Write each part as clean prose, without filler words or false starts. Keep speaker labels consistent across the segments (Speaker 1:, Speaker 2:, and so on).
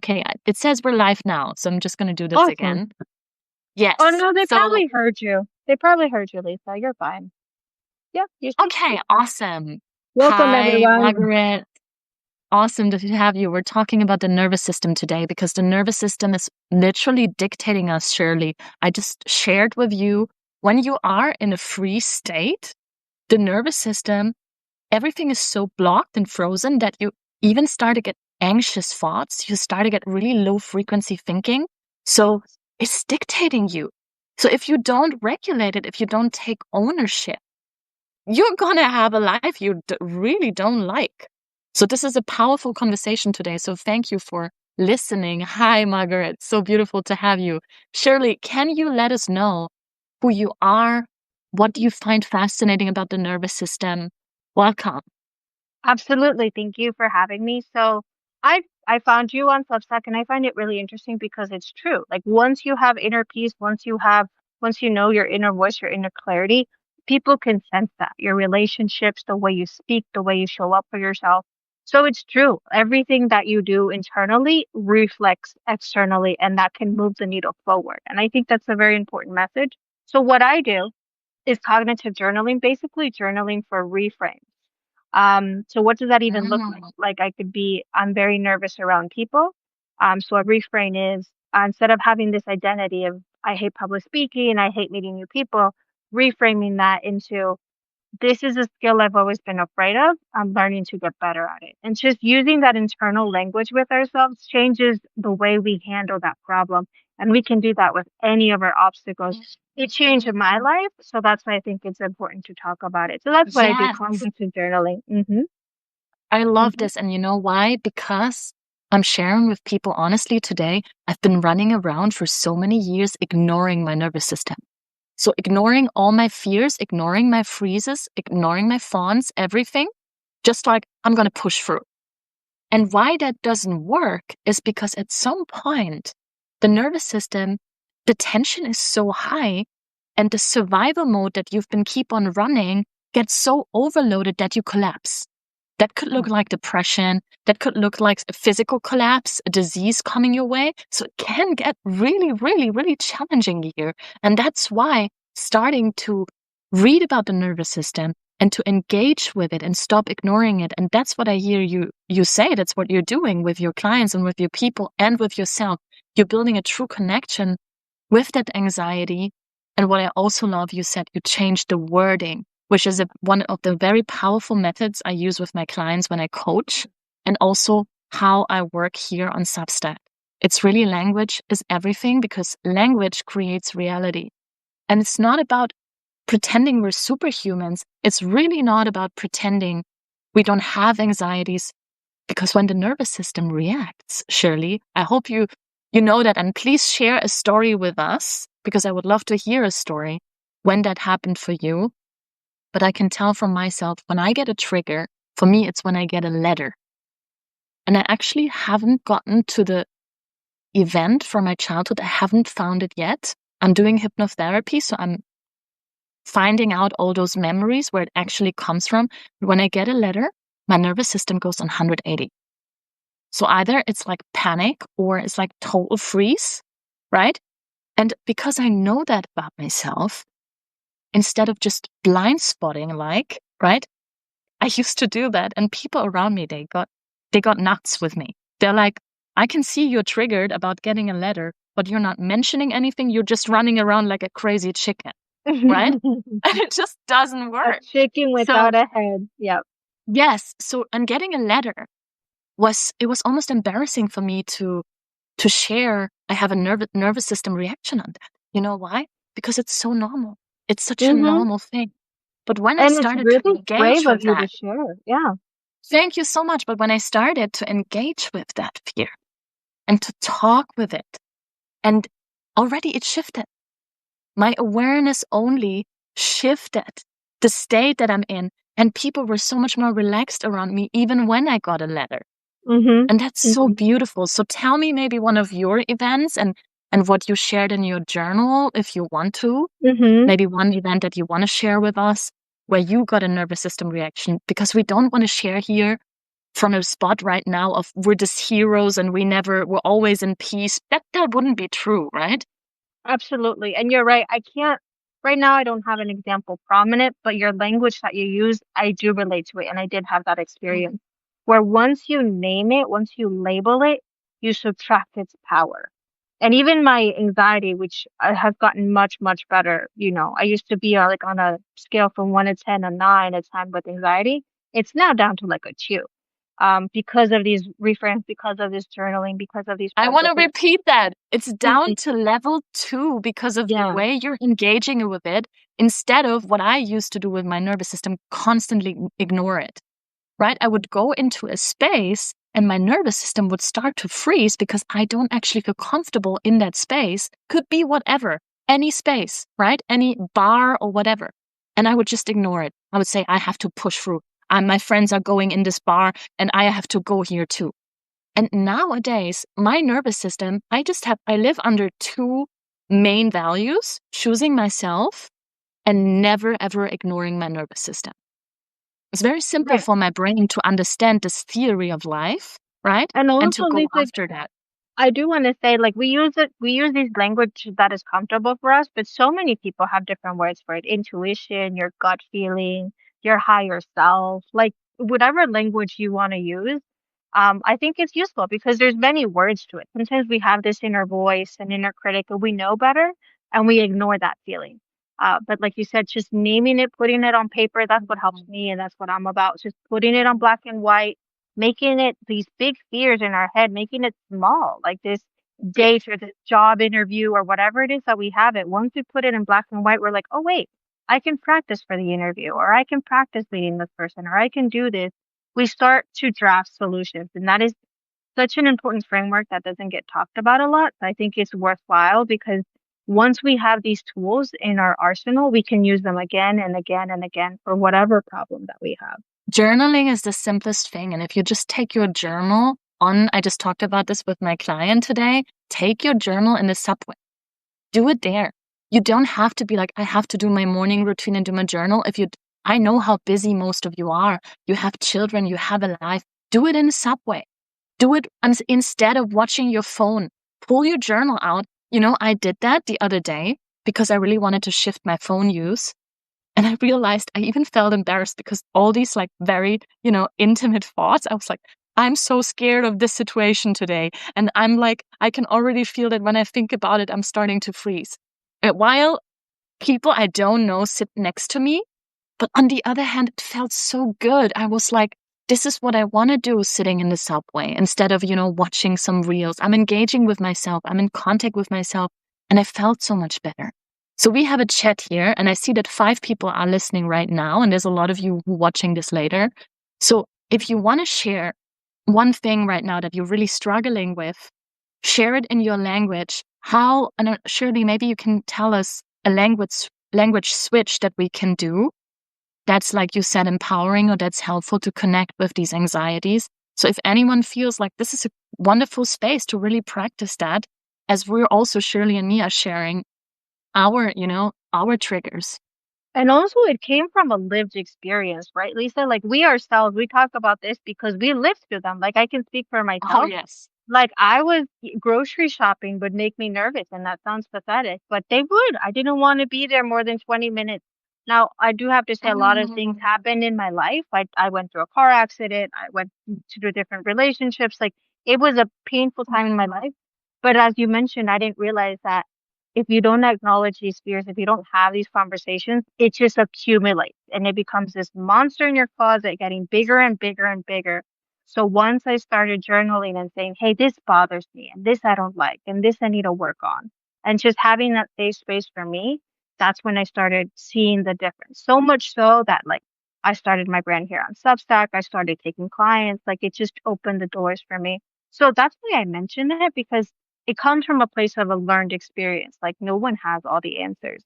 Speaker 1: Okay, it says we're live now, so I'm just going to do this again. Yes.
Speaker 2: Oh no, they probably heard you. They probably heard you, Lisa. You're fine. Yeah, you speak.
Speaker 1: Okay, awesome.
Speaker 2: Welcome,
Speaker 1: Hi,
Speaker 2: everyone.
Speaker 1: Margaret. Awesome to have you. We're talking about the nervous system today because the nervous system is literally dictating us, Shirley. I just shared with you, when you are in a free state, the nervous system, everything is so blocked and frozen that you even start to get anxious thoughts. You start to get really low frequency thinking. So it's dictating you. So if you don't regulate it, if you don't take ownership, you're going to have a life you really don't like. So this is a powerful conversation today. So thank you for listening. Hi, Margaret. So beautiful to have you. Shirley, can you let us know who you are? What do you find fascinating about the nervous system? Welcome.
Speaker 2: Absolutely. Thank you for having me. So I found you on Substack and I find it really interesting because it's true. Like once you have inner peace, once you know your inner voice, your inner clarity, people can sense that. Your relationships, the way you speak, the way you show up for yourself. So it's true. Everything that you do internally reflects externally and that can move the needle forward. And I think that's a very important message. So what I do is cognitive journaling, basically journaling for reframe. So what does that even look like? Like I'm very nervous around people. So a refrain is instead of having this identity of I hate public speaking, I hate meeting new people, reframing that into this is a skill I've always been afraid of. I'm learning to get better at it. And just using that internal language with ourselves changes the way we handle that problem. And we can do that with any of our obstacles. It changed my life. So that's why I think it's important to talk about it. So that's why I do cognitive journaling.
Speaker 1: I love this. And you know why? Because I'm sharing with people honestly today, I've been running around for so many years ignoring my nervous system. So ignoring all my fears, ignoring my freezes, ignoring my fawns, everything, just like I'm going to push through. And why that doesn't work is because at some point, the nervous system, the tension is so high and the survival mode that you've been keep on running gets so overloaded that you collapse. That could look like depression. That could look like a physical collapse, a disease coming your way. So it can get really, really, really challenging here. And that's why starting to read about the nervous system and to engage with it and stop ignoring it. And that's what I hear you say. That's what you're doing with your clients and with your people and with yourself. You're building a true connection with that anxiety. And what I also love, you said you changed the wording, which is one of the very powerful methods I use with my clients when I coach, and also how I work here on Substack. It's really language is everything because language creates reality. And it's not about pretending we're superhumans. It's really not about pretending we don't have anxieties, because when the nervous system reacts, Shirley, I hope you know that, and please share a story with us because I would love to hear a story when that happened for you. But I can tell from myself, when I get a trigger, for me, it's when I get a letter. And I actually haven't gotten to the event from my childhood. I haven't found it yet. I'm doing hypnotherapy, so I'm finding out all those memories where it actually comes from. When I get a letter, my nervous system goes on 180. So either it's like panic or it's like total freeze, right? And because I know that about myself, instead of just blind spotting, like, right? I used to do that, and people around me, they got nuts with me. They're like, I can see you're triggered about getting a letter, but you're not mentioning anything. You're just running around like a crazy chicken, right? And it just doesn't work.
Speaker 2: A chicken without a head. Yep.
Speaker 1: Yes. So, and getting a letter was almost embarrassing for me to share. I have a nervous system reaction on that. You know why? Because it's so normal. It's such a normal thing. But when I started to engage with that,
Speaker 2: to share. Yeah.
Speaker 1: Thank you so much. But when I started to engage with that fear and to talk with it, and already it shifted. My awareness only shifted the state that I'm in, and people were so much more relaxed around me, even when I got a letter. And that's so beautiful. So tell me maybe one of your events and what you shared in your journal, if you want to. Maybe one event that you want to share with us where you got a nervous system reaction, because we don't want to share here from a spot right now of we're just heroes and we're always in peace. That wouldn't be true, right?
Speaker 2: Absolutely. And you're right. I can't, right now, I don't have an example prominent, but your language that you use, I do relate to it. And I did have that experience where once you name it, once you label it, you subtract its power. And even my anxiety, which has gotten much, much better, I used to be like on a scale from 1 to 10, a 9 a time with anxiety. It's now down to like a 2, because of these reframes, because of this journaling, because of these
Speaker 1: I want to
Speaker 2: practices.
Speaker 1: repeat that. It's down
Speaker 2: Mhm.
Speaker 1: to level 2 because of the
Speaker 2: Yeah.
Speaker 1: way you're engaging with it instead of what I used to do with my nervous system, constantly ignore it, right? I would go into a space and my nervous system would start to freeze because I don't actually feel comfortable in that space. Could be whatever, any space, right? Any bar or whatever. And I would just ignore it. I would say, I have to push through. My friends are going in this bar and I have to go here too. And nowadays, my nervous system, I live under 2 main values, choosing myself and never ever ignoring my nervous system. It's very simple
Speaker 2: Right.
Speaker 1: for my brain to understand this theory of life, right?
Speaker 2: And
Speaker 1: And to
Speaker 2: also,
Speaker 1: go
Speaker 2: Lisa,
Speaker 1: after that.
Speaker 2: I do want to say, like, we use these language that is comfortable for us, but so many people have different words for it. Intuition, your gut feeling, your higher self, like whatever language you want to use. I think it's useful because there's many words to it. Sometimes we have this inner voice and inner critic, and we know better, and we ignore that feeling. But like you said, just naming it, putting it on paper, that's what helps me, and that's what I'm about. Just putting it on black and white, making it these big fears in our head, making it small, like this date or this job interview or whatever it is that we have it. Once we put it in black and white, we're like, oh, wait, I can practice for the interview, or I can practice meeting this person, or I can do this. We start to draft solutions. And that is such an important framework that doesn't get talked about a lot. I think it's worthwhile because once we have these tools in our arsenal, we can use them again and again and again for whatever problem that we have.
Speaker 1: Journaling is the simplest thing. And if you just take your journal I just talked about this with my client today, take your journal in the subway. Do it there. You don't have to be like, I have to do my morning routine and do my journal. I know how busy most of you are. You have children, you have a life. Do it in the subway. Do it instead of watching your phone. Pull your journal out. I did that the other day because I really wanted to shift my phone use. And I realized I even felt embarrassed because all these like very, intimate thoughts, I was like, I'm so scared of this situation today. And I'm like, I can already feel that when I think about it, I'm starting to freeze. While people I don't know sit next to me, but on the other hand, it felt so good. I was like, this is what I want to do sitting in the subway instead of, watching some reels. I'm engaging with myself. I'm in contact with myself. And I felt so much better. So we have a chat here, and I see that 5 people are listening right now, and there's a lot of you who are watching this later. So if you want to share one thing right now that you're really struggling with, share it in your language. And Shirley, maybe you can tell us a language switch that we can do that's, like you said, empowering or that's helpful to connect with these anxieties. So if anyone feels like this is a wonderful space to really practice that, as we're also, Shirley and me are sharing our triggers.
Speaker 2: And also, it came from a lived experience, right, Lisa? Like we ourselves, we talk about this because we lived through them. Like I can speak for
Speaker 1: Oh,
Speaker 2: myself.
Speaker 1: yes.
Speaker 2: Like grocery shopping would make me nervous, and that sounds pathetic, but they would. I didn't want to be there more than 20 minutes. Now, I do have to say a lot of things
Speaker 1: Mm.
Speaker 2: happened in my life. I went through a car accident. I went through different relationships. Like it was a painful time in my life. But as you mentioned, I didn't realize that if you don't acknowledge these fears, if you don't have these conversations, it just accumulates and it becomes this monster in your closet getting bigger and bigger and bigger. So once I started journaling and saying, hey, this bothers me and this I don't like and this I need to work on, and just having that safe space for me, that's when I started seeing the difference. So much so that like I started my brand here on Substack. I started taking clients. Like it just opened the doors for me. So that's why I mention it because it comes from a place of a learned experience. Like no one has all the answers.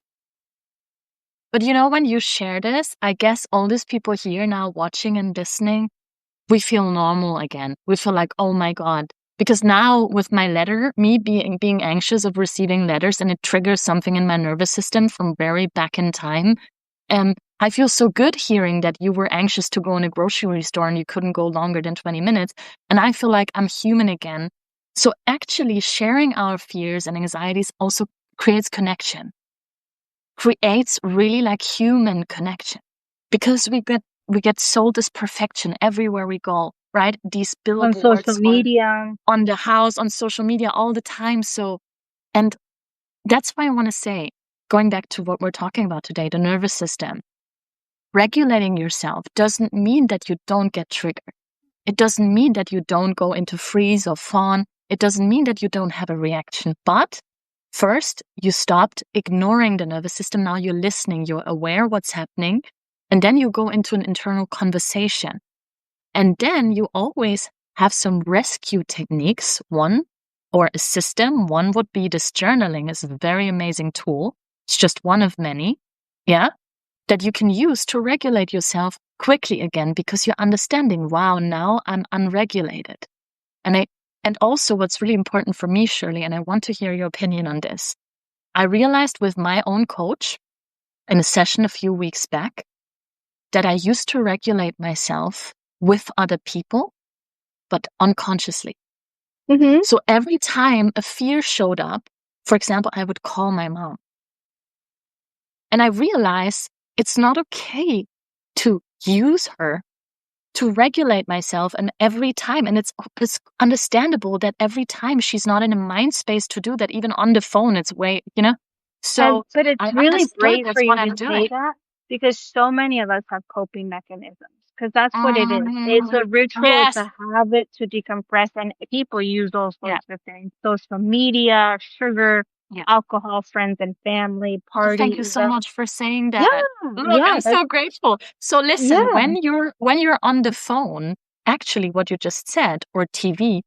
Speaker 1: But when you share this, I guess all these people here now watching and listening, we feel normal again. We feel like, oh my God. Because now with my letter, me being anxious of receiving letters, and it triggers something in my nervous system from very back in time. I feel so good hearing that you were anxious to go in a grocery store and you couldn't go longer than 20 minutes. And I feel like I'm human again. So actually sharing our fears and anxieties also creates connection, creates really like human connection, because we get sold this perfection everywhere we go, right? These
Speaker 2: On social
Speaker 1: billboards
Speaker 2: media.
Speaker 1: on the house, on social media all the time. So, and that's why I want to say, going back to what we're talking about today, the nervous system, regulating yourself doesn't mean that you don't get triggered. It doesn't mean that you don't go into freeze or fawn. It doesn't mean that you don't have a reaction. But first, you stopped ignoring the nervous system. Now you're listening, you're aware what's happening. And then you go into an internal conversation. And then you always have some rescue techniques. One, or a system. One would be this journaling is a very amazing tool. It's just one of many. Yeah. That you can use to regulate yourself quickly again, because you're understanding, wow, now I'm unregulated. And also what's really important for me, Shirley, and I want to hear your opinion on this. I realized with my own coach in a session a few weeks back that I used to regulate myself with other people, but unconsciously.
Speaker 2: Mm-hmm.
Speaker 1: So every time a fear showed up, for example, I would call my mom. And I realized it's not okay to use her to regulate myself. And every time, and it's understandable that every time she's not in a mind space to do that, even on the phone, it's way, So
Speaker 2: But it's
Speaker 1: I
Speaker 2: really
Speaker 1: understood
Speaker 2: brave for
Speaker 1: that's
Speaker 2: you
Speaker 1: what
Speaker 2: to
Speaker 1: I'm doing.
Speaker 2: say that, because so many of us have coping mechanisms. Because that's what it is. It's a ritual, it's
Speaker 1: Yes.
Speaker 2: a habit to decompress, and people use all
Speaker 1: Yeah.
Speaker 2: sorts of things: social media, sugar,
Speaker 1: Yeah.
Speaker 2: alcohol, friends and family,
Speaker 1: Oh, thank you
Speaker 2: parties.
Speaker 1: so much for saying
Speaker 2: Yeah,
Speaker 1: that. Look,
Speaker 2: yeah,
Speaker 1: I'm so grateful. So listen,
Speaker 2: yeah.
Speaker 1: when you're on the phone, actually what you just said, or TV,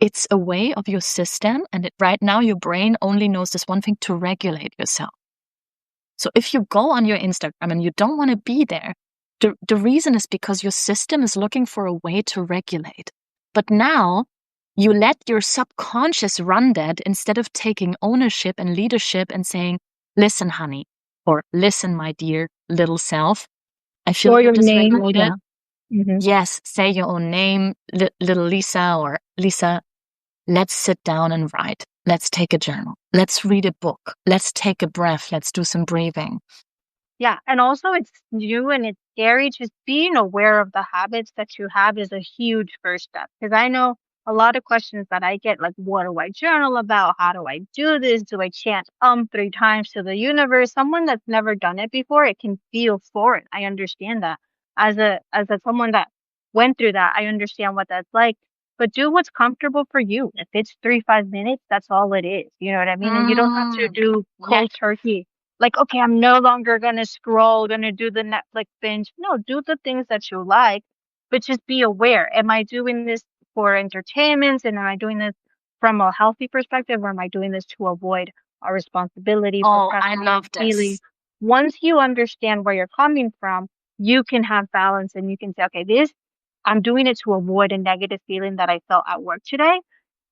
Speaker 1: it's a way of your system, and right now your brain only knows this one thing: to regulate yourself. So if you go on your Instagram and you don't want to be there, the reason is because your system is looking for a way to regulate. But now you let your subconscious run that instead of taking ownership and leadership and saying, listen, honey, or listen, my dear little self, I feel
Speaker 2: Or
Speaker 1: you're
Speaker 2: your name.
Speaker 1: dysregulated.
Speaker 2: Yeah. Mm-hmm.
Speaker 1: Yes, say your own name, little Lisa, or Lisa. Let's sit down and write. Let's take a journal. Let's read a book. Let's take a breath. Let's do some breathing.
Speaker 2: Yeah, and also it's new and it's scary. Just being aware of the habits that you have is a huge first step. Because I know a lot of questions that I get, like, what do I journal about? How do I do this? Do I chant 3 times to the universe? Someone that's never done it before, it can feel foreign. I understand that. As a someone that went through that, I understand what that's like. But do what's comfortable for you. If it's 3, 5 minutes, that's all it is. You know what I mean? And you don't have to do
Speaker 1: Yeah.
Speaker 2: cold turkey, like, okay, I'm no longer gonna scroll, gonna do the Netflix binge. No, do the things that you like, but just be aware. Am I doing this for entertainment? And am I doing this from a healthy perspective, or am I doing this to avoid our responsibility,
Speaker 1: Oh, I
Speaker 2: procrastinating,
Speaker 1: love
Speaker 2: feeling?
Speaker 1: this.
Speaker 2: Once you understand where you're coming from, you can have balance and you can say, okay, this, I'm doing it to avoid a negative feeling that I felt at work today.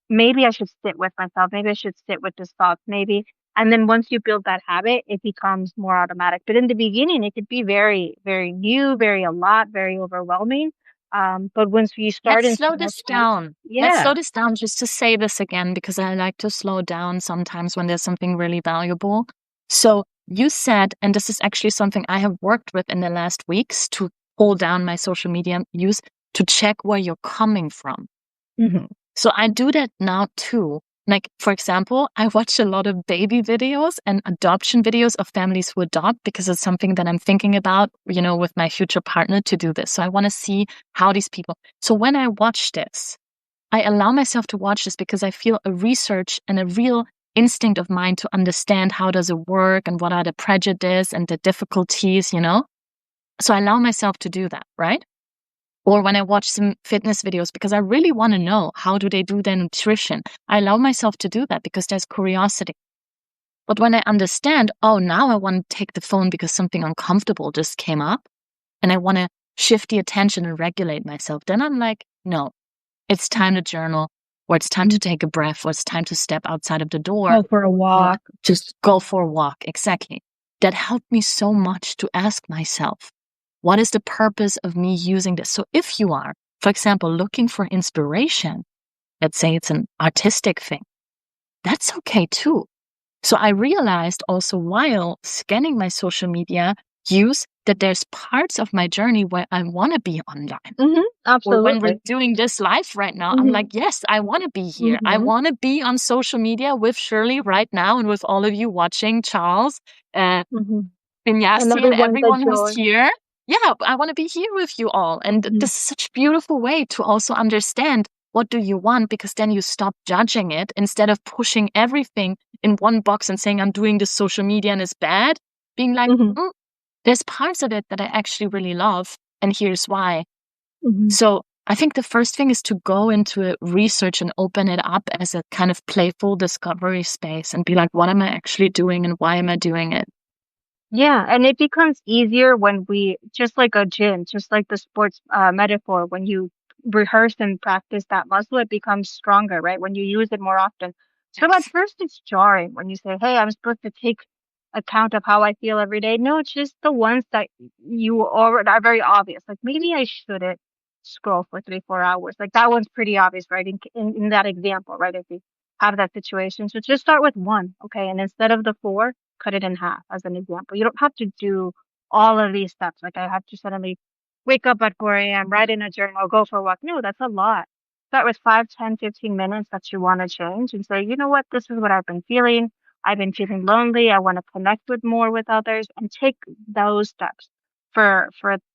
Speaker 2: Maybe I should sit with myself. Maybe I should sit with this thought. Maybe. And then once you build that habit, it becomes more automatic. But in the beginning, it could be very, very new, very a lot, very overwhelming. But once you start
Speaker 1: Let's
Speaker 2: in
Speaker 1: slow
Speaker 2: small
Speaker 1: this
Speaker 2: steps,
Speaker 1: down. Let's
Speaker 2: yeah.
Speaker 1: slow this down just to say this again, because I like to slow down sometimes when there's something really valuable. So you said, and this is actually something I have worked with in the last weeks, to hold down my social media use, to check where you're coming from.
Speaker 2: Hmm.
Speaker 1: So I do that now too. Like, for example, I watch a lot of baby videos and adoption videos of families who adopt, because it's something that I'm thinking about, with my future partner, to do this. So I want to see how these people. So when I watch this, I allow myself to watch this because I feel a research and a real instinct of mine to understand how does it work and what are the prejudice and the difficulties. So I allow myself to do that, right? Or when I watch some fitness videos, because I really want to know how do they do their nutrition. I allow myself to do that because there's curiosity. But when I understand, oh, now I want to take the phone because something uncomfortable just came up and I want to shift the attention and regulate myself, then I'm like, no, it's time to journal, or it's time to take a breath, or it's time to step outside of the door,
Speaker 2: Go for a
Speaker 1: or
Speaker 2: walk.
Speaker 1: just go for a walk. Exactly. that helped me so much to ask myself, what is the purpose of me using this? So if you are, for example, looking for inspiration, let's say it's an artistic thing, that's okay too. So I realized also while scanning my social media use that there's parts of my journey where I want to be online. Or when we're
Speaker 2: Absolutely.
Speaker 1: doing this live right now, I'm
Speaker 2: Hmm.
Speaker 1: like, yes, I want to be here. I
Speaker 2: Hmm.
Speaker 1: want to be on social media with Shirley right now and with all of you watching, Charles, uh,
Speaker 2: Hmm. And
Speaker 1: Vinyasi, and
Speaker 2: everyone that
Speaker 1: everyone who's
Speaker 2: joined.
Speaker 1: here. Yeah, I want to be here with you all. And
Speaker 2: Hmm.
Speaker 1: this is such a beautiful way to also understand what do you want, because then you stop judging it instead of pushing everything in one box and saying, I'm doing this social media and it's bad. Being like,
Speaker 2: Hmm.
Speaker 1: there's parts of it that I actually really love. And here's why.
Speaker 2: Hmm.
Speaker 1: So I think the first thing is to go into a research and open it up as a kind of playful discovery space and be like, what am I actually doing and why am I doing it?
Speaker 2: Yeah, and it becomes easier when we, just like a gym, just like the sports metaphor, when you rehearse and practice that muscle, it becomes stronger, right? When you use it more often. So at
Speaker 1: Yes.
Speaker 2: first it's jarring when you say, "Hey, I'm supposed to take account of how I feel every day." No, it's just the ones that you already are very obvious. Like maybe I shouldn't scroll for 3, 4 hours. Like that one's pretty obvious, right? In that example, right? If you have that situation, so just start with one, okay? And instead of the four, cut it in half as an example. You don't have to do all of these steps. Like I have to suddenly wake up at 4 a.m., write in a journal, go for a walk. No, that's a lot. Start with 5, 10, 15 minutes that you want to change and say, you know what, this is what I've been feeling. I've been feeling lonely. I want to connect with more with others and take those steps for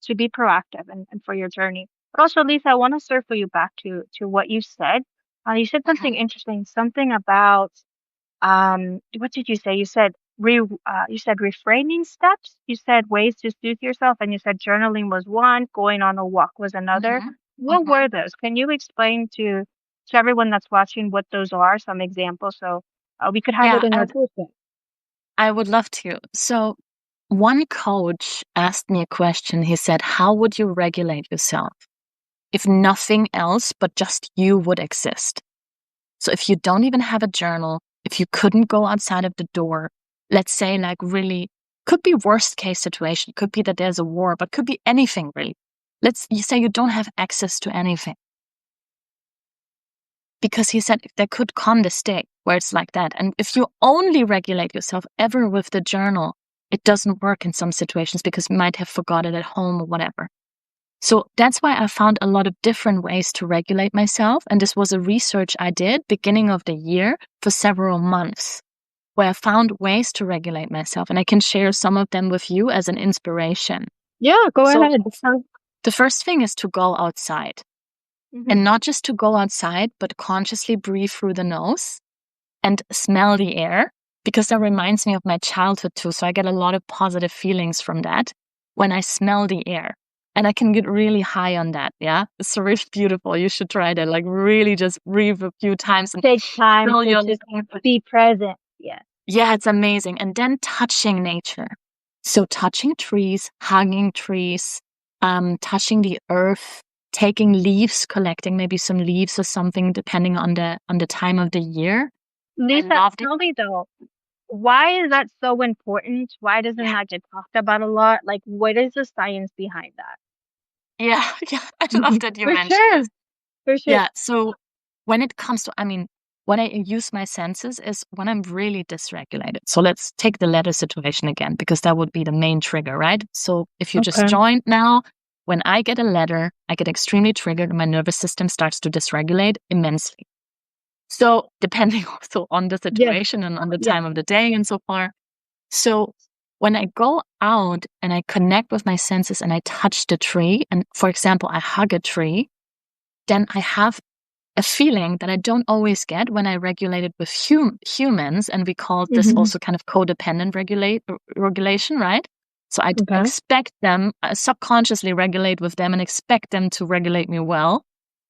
Speaker 2: to be proactive and for your journey. But also, Lisa, I want to circle you back to what you said. You said something
Speaker 1: Mhm.
Speaker 2: interesting, something about what did you say? You said reframing steps. You said ways to soothe yourself, and you said journaling was one, going on a walk was another.
Speaker 1: Mhm.
Speaker 2: What
Speaker 1: Mhm.
Speaker 2: were those? Can you explain to everyone that's watching what those are? Some examples, so we could have it
Speaker 1: Yeah,
Speaker 2: in our toolkit.
Speaker 1: I would love to. So one coach asked me a question. He said, how would you regulate yourself if nothing else but just you would exist? So if you don't even have a journal, if you couldn't go outside of the door, let's say like really could be worst case situation, could be that there's a war, but could be anything really. Let's you say you don't have access to anything. Because he said there could come this day where it's like that. And if you only regulate yourself ever with the journal, it doesn't work in some situations because you might have forgot it at home or whatever. So that's why I found a lot of different ways to regulate myself. And this was a research I did beginning of the year for several months, where I found ways to regulate myself. And I can share some of them with you as an inspiration.
Speaker 2: Yeah, go
Speaker 1: So
Speaker 2: ahead.
Speaker 1: the first thing is to go outside.
Speaker 2: Hmm.
Speaker 1: And not just to go outside, but consciously breathe through the nose and smell the air, because that reminds me of my childhood too. So I get a lot of positive feelings from that when I smell the air. And I can get really high on that. Yeah. It's so really beautiful. You should try that. Like really just breathe a few times and
Speaker 2: Take time
Speaker 1: fill
Speaker 2: to
Speaker 1: your
Speaker 2: just be present. Yeah.
Speaker 1: yeah, it's amazing. And then touching nature. So touching trees, hugging trees, touching the earth, taking leaves, collecting maybe some leaves or something, depending on the time of the year. I
Speaker 2: Lisa,
Speaker 1: love it.
Speaker 2: tell me though, why is that so important? Why doesn't
Speaker 1: Yeah,
Speaker 2: that get talked about a lot? Like, what is the science behind that?
Speaker 1: yeah, yeah. I love that you
Speaker 2: For
Speaker 1: mentioned
Speaker 2: sure,
Speaker 1: this.
Speaker 2: for sure.
Speaker 1: Yeah. So when it comes to, I mean, when I use my senses is when I'm really dysregulated. So let's take the letter situation again, because that would be the main trigger, right? So if you just
Speaker 2: Okay.
Speaker 1: joined now, when I get a letter, I get extremely triggered and my nervous system starts to dysregulate immensely. So depending also on the
Speaker 2: Yes.
Speaker 1: situation and on the
Speaker 2: Yeah.
Speaker 1: time of the day and so far. So when I go out and I connect with my senses and I touch the tree, and for example, I hug a tree, then I have a feeling that I don't always get when I regulate it with humans. And we call this
Speaker 2: Hmm.
Speaker 1: also kind of codependent regulation, right? So I
Speaker 2: Okay.
Speaker 1: expect them, subconsciously regulate with them and expect them to regulate me well,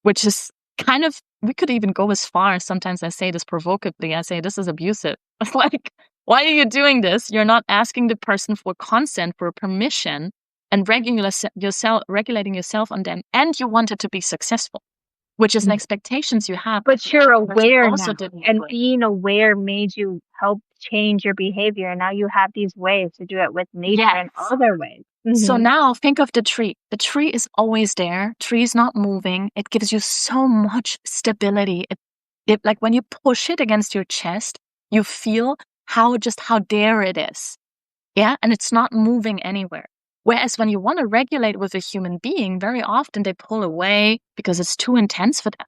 Speaker 1: which is kind of, we could even go as far. Sometimes I say this provocatively. I say, this is abusive. Like, why are you doing this? You're not asking the person for consent, for permission, and regulating yourself on them. And you want it to be successful. which is an expectations you have,
Speaker 2: But you're
Speaker 1: but you
Speaker 2: aware
Speaker 1: also
Speaker 2: now,
Speaker 1: didn't
Speaker 2: and
Speaker 1: agree.
Speaker 2: being aware made you help change your behavior. And now you have these ways to do it with nature and
Speaker 1: Yes.
Speaker 2: other ways.
Speaker 1: So
Speaker 2: Hmm.
Speaker 1: now think of the tree. The tree is always there. Tree is not moving. It gives you so much stability. It like when you push it against your chest, you feel how there it is. Yeah. And it's not moving anywhere. Whereas when you want to regulate with a human being, very often they pull away because it's too intense for them.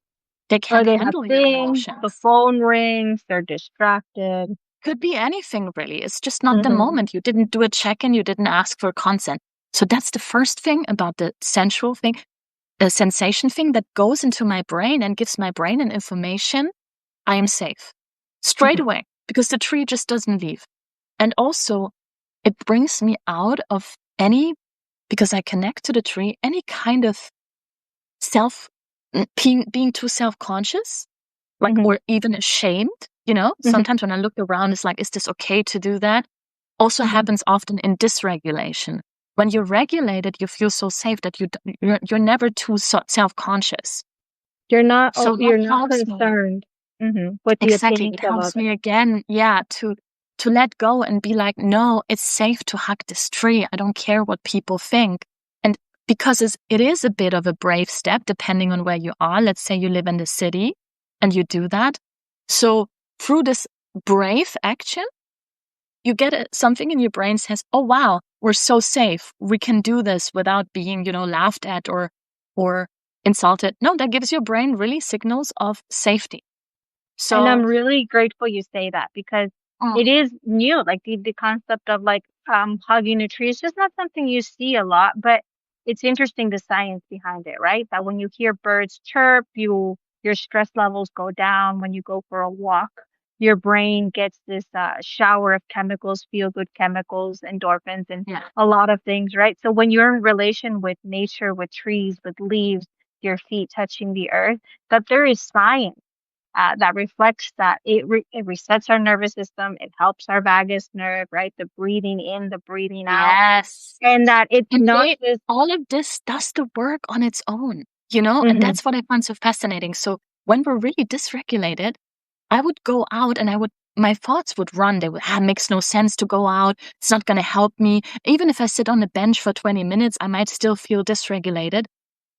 Speaker 1: They
Speaker 2: Or
Speaker 1: can't
Speaker 2: they have
Speaker 1: handle your
Speaker 2: things, the
Speaker 1: emotions.
Speaker 2: phone rings, they're distracted.
Speaker 1: Could be anything really. It's just not the
Speaker 2: Hmm.
Speaker 1: moment. You didn't do a check-in, you didn't ask for consent. So that's the first thing about the sensual thing, the sensation thing that goes into my brain and gives my brain an information. I am safe straight
Speaker 2: Hmm.
Speaker 1: away because the tree just doesn't leave. And also it brings me out of because I connect to the tree, any kind of self, being too self-conscious, like,
Speaker 2: Hmm.
Speaker 1: or even ashamed.
Speaker 2: Hmm.
Speaker 1: Sometimes when I look around, it's like, is this okay to do that? Also
Speaker 2: Hmm.
Speaker 1: happens often in dysregulation. When you're regulated, you feel so safe that you're never too self-conscious. So that
Speaker 2: You're not
Speaker 1: helps me.
Speaker 2: concerned, with the
Speaker 1: Exactly.
Speaker 2: opinions
Speaker 1: It
Speaker 2: of
Speaker 1: helps
Speaker 2: others.
Speaker 1: me again, yeah, to let go and be like, no, it's safe to hug this tree. I don't care what people think. And because it is a bit of a brave step, depending on where you are. Let's say you live in the city and you do that. So through this brave action, you get something in your brain says, oh, wow, we're so safe. We can do this without being, laughed at or insulted. No, that gives your brain really signals of safety.
Speaker 2: And I'm
Speaker 1: So,
Speaker 2: really grateful you say that because
Speaker 1: mm,
Speaker 2: it is new. Like the concept of like hugging a tree is just not something you see a lot, but it's interesting the science behind it, right? That when you hear birds chirp, your stress levels go down. When you go for a walk, your brain gets this shower of chemicals, feel good chemicals, endorphins, and
Speaker 1: yeah.
Speaker 2: a lot of things, right? So when you're in relation with nature, with trees, with leaves, your feet touching the earth, that there is science that reflects that it resets our nervous system. It helps our vagus nerve, right? The breathing in, the breathing out,
Speaker 1: Yes.
Speaker 2: and that it's
Speaker 1: And
Speaker 2: not just.
Speaker 1: all of this does the work on its own, and
Speaker 2: Hmm.
Speaker 1: that's what I find so fascinating. So when we're really dysregulated, I would go out and my thoughts would run. They would, makes no sense to go out. It's not going to help me. Even if I sit on the bench for 20 minutes, I might still feel dysregulated.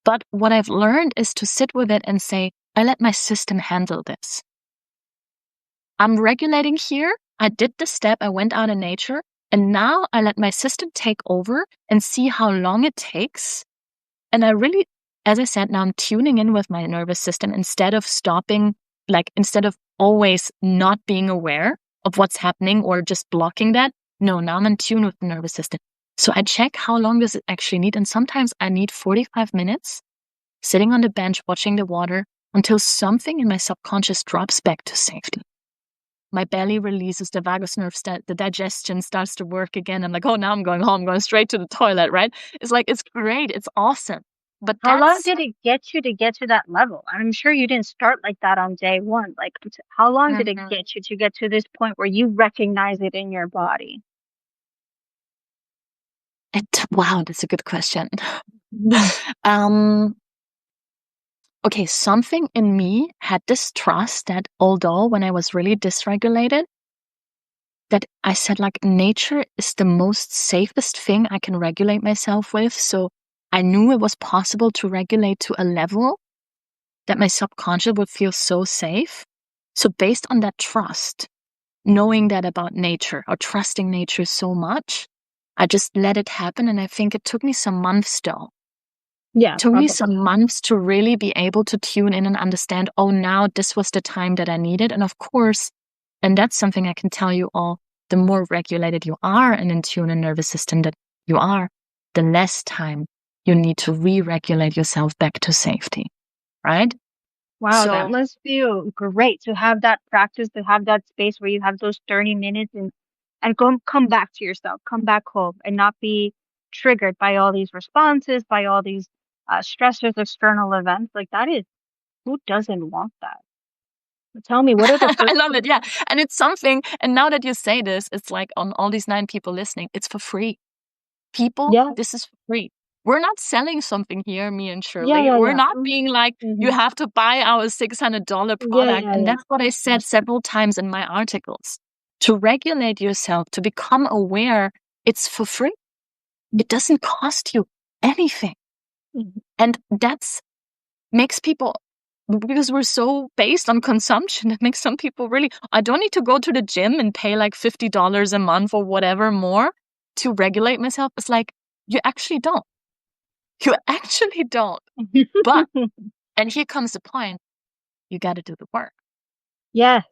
Speaker 1: But what I've learned is to sit with it and say, I let my system handle this. I'm regulating here. I did the step. I went out in nature. And now I let my system take over and see how long it takes. And I really, as I said, now I'm tuning in with my nervous system instead of stopping, like instead of always not being aware of what's happening or just blocking that. No, now I'm in tune with the nervous system. So I check how long does it actually need. And sometimes I need 45 minutes sitting on the bench watching the water until something in my subconscious drops back to safety. My belly releases, the vagus nerve, the digestion starts to work again. I'm like, oh, now I'm going home, I'm going straight to the toilet, right? It's like, it's great, it's awesome. But
Speaker 2: How long
Speaker 1: that's,
Speaker 2: did it get you to get to that level? I'm sure you didn't start like that on day one. Like, how long did it
Speaker 1: Mhm.
Speaker 2: get you to get to this point where you recognize it in your body?
Speaker 1: Wow, that's a good question. um, okay, something in me had this trust that although when I was really dysregulated, that I said, like, nature is the most safest thing I can regulate myself with. So I knew it was possible to regulate to a level that my subconscious would feel so safe. So based on that trust, knowing that about nature or trusting nature so much, I just let it happen. And I think it took me some months though.
Speaker 2: Yeah,
Speaker 1: Took me
Speaker 2: probably.
Speaker 1: some months to really be able to tune in and understand, oh, now this was the time that I needed. And of course, and that's something I can tell you all, the more regulated you are and in tune and nervous system that you are, the less time you need to re-regulate yourself back to safety, right?
Speaker 2: Wow, that
Speaker 1: So
Speaker 2: must feel great to have that practice, to have that space where you have those 30 minutes and come back to yourself, come back home and not be triggered by all these responses, by all these stressors, external events. Like that is, who doesn't want that? Tell me, what are the
Speaker 1: I
Speaker 2: first
Speaker 1: love
Speaker 2: two?
Speaker 1: it. Yeah. And it's something, and now that you say this, it's like on all these 9 people listening, it's for free. People,
Speaker 2: Yeah.
Speaker 1: this is for free. we're not selling something here, me and
Speaker 2: Yeah,
Speaker 1: Shirley.
Speaker 2: yeah,
Speaker 1: We're
Speaker 2: yeah.
Speaker 1: not being like, you have to buy our $600
Speaker 2: Yeah,
Speaker 1: product.
Speaker 2: yeah,
Speaker 1: And
Speaker 2: yeah.
Speaker 1: that's what I said several times in my articles. To regulate yourself, to become aware, it's for free. It doesn't cost you anything.
Speaker 2: Mhm.
Speaker 1: And that's makes people, because we're so based on consumption, it makes some people really, I don't need to go to the gym and pay like $50 a month or whatever more to regulate myself. It's like, you actually don't. You actually don't. But, and here comes the point, you got to do the work.
Speaker 2: Yes.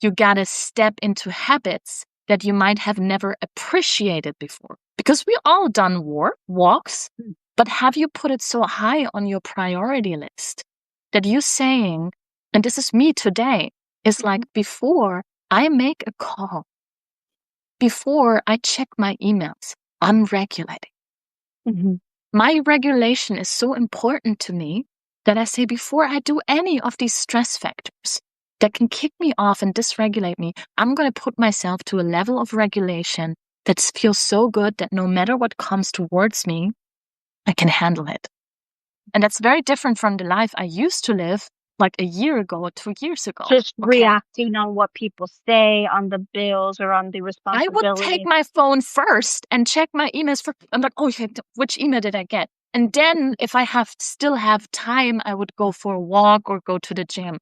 Speaker 1: You got to step into habits that you might have never appreciated before. Because we all done walks, but have you put it so high on your priority list that you saying, and this is me today, is like, before I make a call, before I check my emails, I'm regulating.
Speaker 2: Mm-hmm.
Speaker 1: My regulation is so important to me that I say, before I do any of these stress factors that can kick me off and dysregulate me, I'm going to put myself to a level of regulation that feels so good that no matter what comes towards me, I can handle it. And that's very different from the life I used to live like a year ago or 2 years ago.
Speaker 2: Just
Speaker 1: Okay.
Speaker 2: reacting on what people say, on the bills or on the
Speaker 1: I would take
Speaker 2: responsibilities.
Speaker 1: my phone first and check my emails for, I'm like, oh, which email did I get? And then if I still have time, I would go for a walk or go to the gym.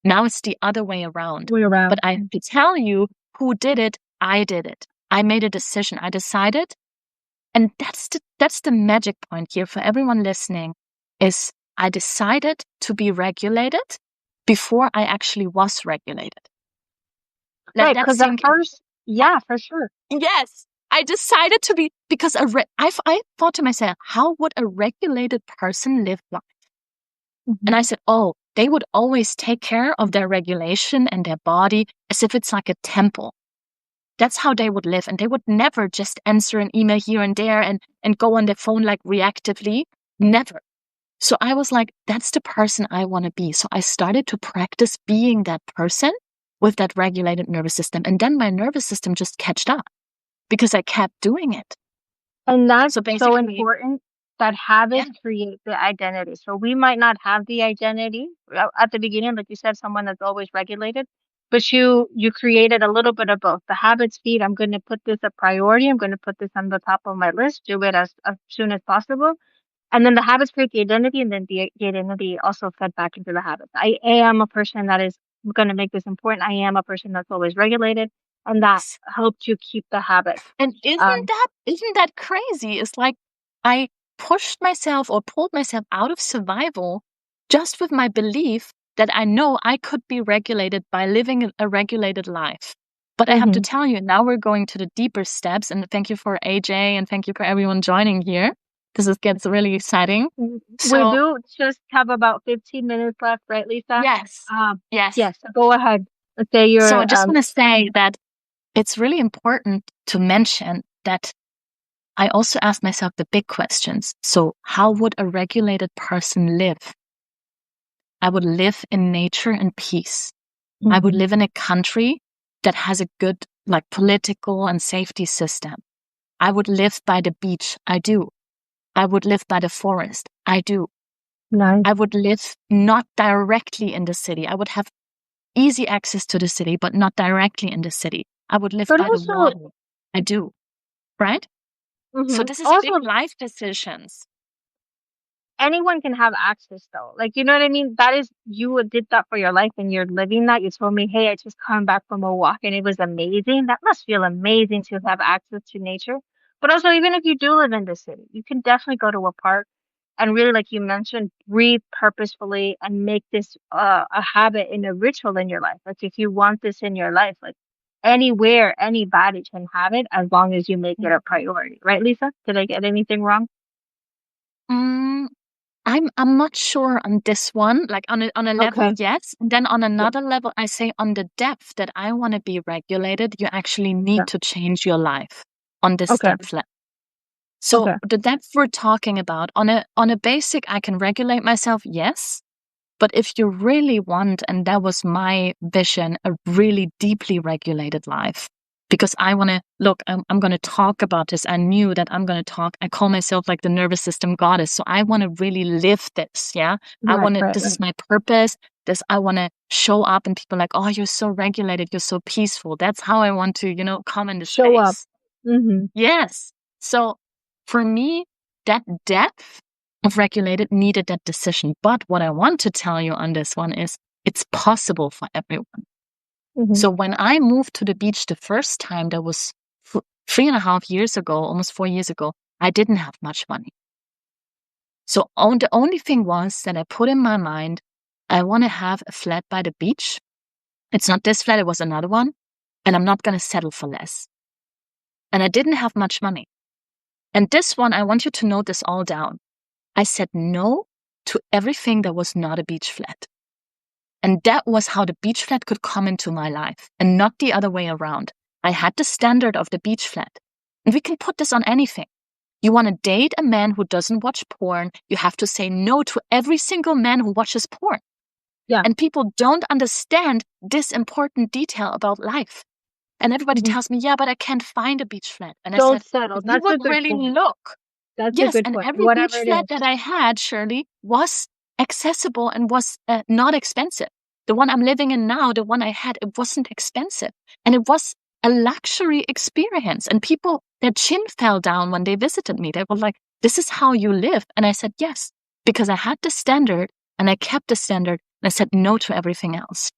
Speaker 1: Now it's the other way around.
Speaker 2: Way around.
Speaker 1: But I have to tell you who did it. I did it. I made a decision. I decided. And that's the magic point here for everyone listening, is I decided to be regulated before I actually was regulated. Let
Speaker 2: Right,
Speaker 1: that
Speaker 2: because at
Speaker 1: sink in.
Speaker 2: first, yeah, for sure.
Speaker 1: Yes, I decided to be, because I thought to myself, how would a regulated person live life? And I said, oh, they would always take care of their regulation and their body as if it's like a temple. That's how they would live. And they would never just answer an email here and there and go on their phone like reactively. Never. So I was like, that's the person I want to be. So I started to practice being that person with that regulated nervous system. And then my nervous system just catched up because I kept doing it.
Speaker 2: And that's
Speaker 1: So
Speaker 2: so
Speaker 1: basically,
Speaker 2: important, that
Speaker 1: yeah,
Speaker 2: habits create the identity. So we might not have the identity at the beginning, like you said, someone that's always regulated, but you created a little bit of both. The habits feed, I'm going to put this a priority. I'm going to put this on the top of my list, do it as soon as possible. And then the habits create the identity, and then the identity also fed back into the habits. I am a person that is going to make this important. I am a person that's always regulated, and that
Speaker 1: yes.
Speaker 2: helped you keep the habit.
Speaker 1: And
Speaker 2: Um,
Speaker 1: isn't that crazy? It's like I pushed myself or pulled myself out of survival just with my belief that I know I could be regulated by living a regulated life. But I have to
Speaker 2: mhm.
Speaker 1: tell you, now we're going to the deeper steps. And thank you for AJ and thank you for everyone joining here. Gets really exciting.
Speaker 2: We
Speaker 1: So
Speaker 2: do just have about 15 minutes left, right, Lisa?
Speaker 1: yes,
Speaker 2: Um,
Speaker 1: yes.
Speaker 2: yes, go ahead. Let's say
Speaker 1: So I
Speaker 2: you're,
Speaker 1: just want to say that it's really important to mention that I also ask myself the big questions. So how would a regulated person live? I would live in nature and peace. I would
Speaker 2: mhm,
Speaker 1: live in a country that has a good, like, political and safety system. I would live by the beach. I do. I would live by the forest. I do.
Speaker 2: nice.
Speaker 1: I would live not directly in the city. I would have easy access to the city, but not directly in the city. I would live
Speaker 2: But
Speaker 1: by the
Speaker 2: also,
Speaker 1: water. I do. Right? So
Speaker 2: mhm,
Speaker 1: this is big
Speaker 2: also
Speaker 1: life decisions.
Speaker 2: anyone can have access though. Like, you know what I mean? That is, you did that for your life and you're living that. You told me, hey, I just come back from a walk and it was amazing. That must feel amazing to have access to nature. But also, even if you do live in the city, you can definitely go to a park and really, like you mentioned, breathe purposefully and make this a habit and a ritual in your life. Like, if you want this in your life, like anywhere, anybody can have it as long as you make it a priority. Right, Lisa? Did I get anything wrong?
Speaker 1: Mm, I'm not sure on this one. Like on a level,
Speaker 2: Okay.
Speaker 1: yes. And then on
Speaker 2: Yeah.
Speaker 1: another level, I say on the depth that I want to be regulated, you actually
Speaker 2: Yeah.
Speaker 1: need to change your life on this
Speaker 2: Okay.
Speaker 1: depth level. So
Speaker 2: Okay.
Speaker 1: the depth we're talking about on a basic, I can regulate myself, yes. But if you really want, and that was my vision, a really deeply regulated life, because I want to look, I'm going to talk about this. I knew that I'm going to talk. I call myself like the nervous system goddess. So I want to really live this. Yeah.
Speaker 2: Right, right,
Speaker 1: This
Speaker 2: right.
Speaker 1: is my purpose. I want to show up and people are like, oh, you're so regulated. You're so peaceful. That's how I want to, come in the
Speaker 2: Show up.
Speaker 1: space.
Speaker 2: Mm-hmm.
Speaker 1: Yes. So for me, that depth of regulated needed that decision. But what I want to tell you on this one is it's possible for everyone.
Speaker 2: Mm-hmm.
Speaker 1: So when I moved to the beach the first time, that was 3.5 years ago, almost 4 years ago, I didn't have much money. So the only thing was that I put in my mind, I want to have a flat by the beach. It's not this flat, it was another one. And I'm not going to settle for less. And I didn't have much money. And this one, I want you to note this all down. I said no to everything that was not a beach flat. And that was how the beach flat could come into my life and not the other way around. I had the standard of the beach flat. And we can put this on anything. You want to date a man who doesn't watch porn, you have to say no to every single man who watches porn.
Speaker 2: Yeah.
Speaker 1: And people don't understand this important detail about life. And everybody tells me, yeah, but I can't find a beach flat. And
Speaker 2: Don't
Speaker 1: I said,
Speaker 2: settle.
Speaker 1: if you
Speaker 2: That's a
Speaker 1: would
Speaker 2: good
Speaker 1: really
Speaker 2: point.
Speaker 1: look,
Speaker 2: That's a
Speaker 1: yes,
Speaker 2: good
Speaker 1: and
Speaker 2: point.
Speaker 1: every
Speaker 2: Whatever
Speaker 1: beach
Speaker 2: it
Speaker 1: flat
Speaker 2: is.
Speaker 1: that I had, Shirley, was accessible and was not expensive. The one I'm living in now, the one I had, it wasn't expensive. And it was a luxury experience. And people, their chin fell down when they visited me. They were like, this is how you live. And I said, yes, because I had the standard and I kept the standard and I said no to everything else.